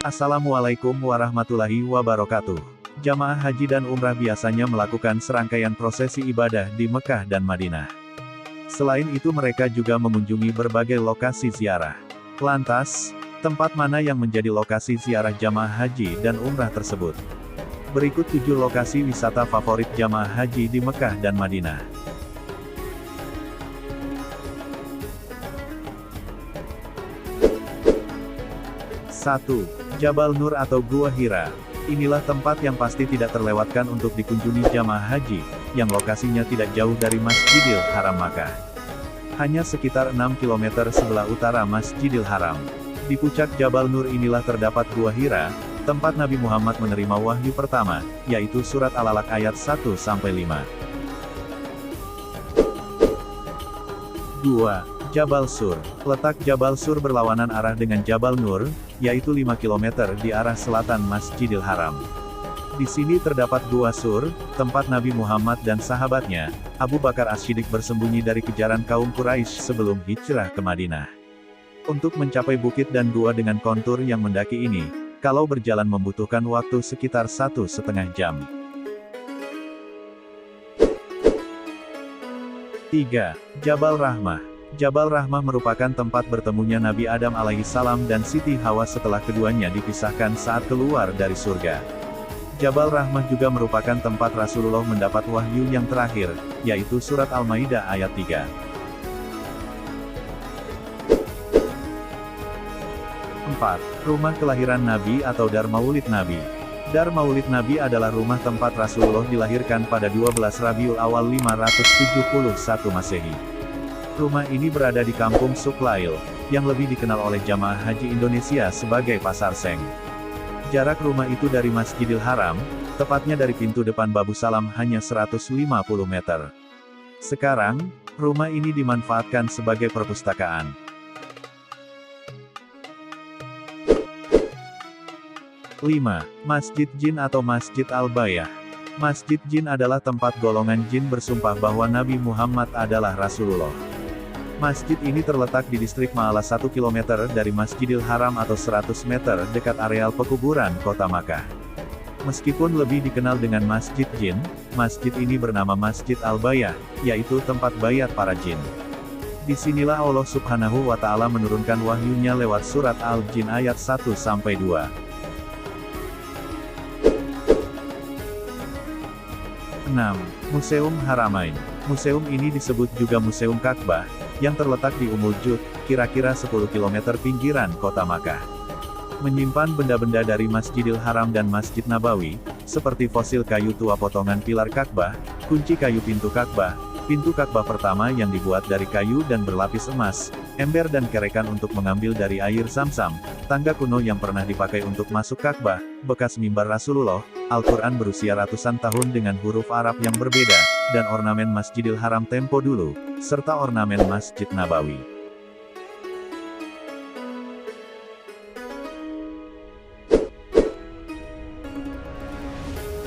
Assalamualaikum warahmatullahi wabarakatuh. Jamaah haji dan umrah biasanya melakukan serangkaian prosesi ibadah di Mekah dan Madinah. Selain itu mereka juga mengunjungi berbagai lokasi ziarah. Lantas, tempat mana yang menjadi lokasi ziarah jamaah haji dan umrah tersebut? Berikut 7 lokasi wisata favorit jamaah haji di Mekah dan Madinah. 1. Jabal Nur atau Gua Hira. Inilah tempat yang pasti tidak terlewatkan untuk dikunjungi jamaah haji, yang lokasinya tidak jauh dari Masjidil Haram Makkah. Hanya sekitar 6 km sebelah utara Masjidil Haram. Di puncak Jabal Nur inilah terdapat Gua Hira, tempat Nabi Muhammad menerima wahyu pertama, yaitu surat Al-Alaq ayat 1-5. 2. Jabal Sur. Letak Jabal Sur berlawanan arah dengan Jabal Nur, yaitu 5 km di arah selatan Masjidil Haram. Di sini terdapat Gua Sur, tempat Nabi Muhammad dan sahabatnya, Abu Bakar As-Siddiq bersembunyi dari kejaran kaum Quraisy sebelum hijrah ke Madinah. Untuk mencapai bukit dan gua dengan kontur yang mendaki ini, kalau berjalan membutuhkan waktu sekitar 1,5 jam. 3. Jabal Rahmah. Jabal Rahmah merupakan tempat bertemunya Nabi Adam alaihissalam dan Siti Hawa setelah keduanya dipisahkan saat keluar dari surga. Jabal Rahmah juga merupakan tempat Rasulullah mendapat wahyu yang terakhir, yaitu surat Al-Maidah ayat 3. 4. Rumah kelahiran Nabi atau Dar Maulid Nabi. Dar Maulid Nabi adalah rumah tempat Rasulullah dilahirkan pada 12 Rabiul Awal 571 Masehi. Rumah ini berada di kampung Suklail, yang lebih dikenal oleh jamaah haji Indonesia sebagai Pasar Seng. Jarak rumah itu dari Masjidil Haram, tepatnya dari pintu depan Babu Salam hanya 150 meter. Sekarang, rumah ini dimanfaatkan sebagai perpustakaan. 5. Masjid Jin atau Masjid Al-Bayah. Masjid Jin adalah tempat golongan jin bersumpah bahwa Nabi Muhammad adalah Rasulullah. Masjid ini terletak di distrik Ma'ala 1 km dari Masjidil Haram atau 100 meter dekat areal pekuburan kota Makkah. Meskipun lebih dikenal dengan Masjid Jin, masjid ini bernama Masjid Al-Bayah, yaitu tempat bayat para jin. Disinilah Allah Subhanahu wa Ta'ala menurunkan wahyunya lewat surat Al-Jin ayat 1-2. 6. Museum Haramain. Museum ini disebut juga Museum Ka'bah, yang terletak di Umul Jud, kira-kira 10 km pinggiran kota Makkah. Menyimpan benda-benda dari Masjidil Haram dan Masjid Nabawi, seperti fosil kayu tua potongan pilar Ka'bah, kunci kayu pintu Ka'bah pertama yang dibuat dari kayu dan berlapis emas, ember dan kerekan untuk mengambil dari air Zam-Zam, tangga kuno yang pernah dipakai untuk masuk Ka'bah, bekas mimbar Rasulullah, Al-Quran berusia ratusan tahun dengan huruf Arab yang berbeda, dan ornamen Masjidil Haram tempo dulu, serta ornamen Masjid Nabawi.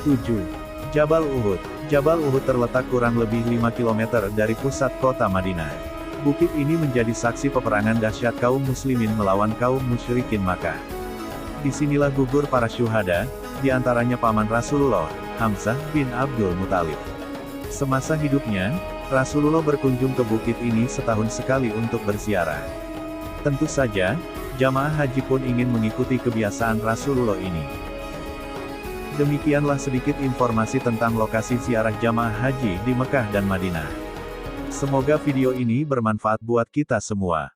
7. Jabal Uhud. Jabal Uhud terletak kurang lebih 5 km dari pusat kota Madinah. Bukit ini menjadi saksi peperangan dahsyat kaum muslimin melawan kaum musyrikin Makkah. Disinilah gugur para syuhada, di antaranya paman Rasulullah, Hamzah bin Abdul Muthalib. Semasa hidupnya, Rasulullah berkunjung ke bukit ini setahun sekali untuk berziarah. Tentu saja, jamaah haji pun ingin mengikuti kebiasaan Rasulullah ini. Demikianlah sedikit informasi tentang lokasi ziarah jamaah haji di Mekah dan Madinah. Semoga video ini bermanfaat buat kita semua.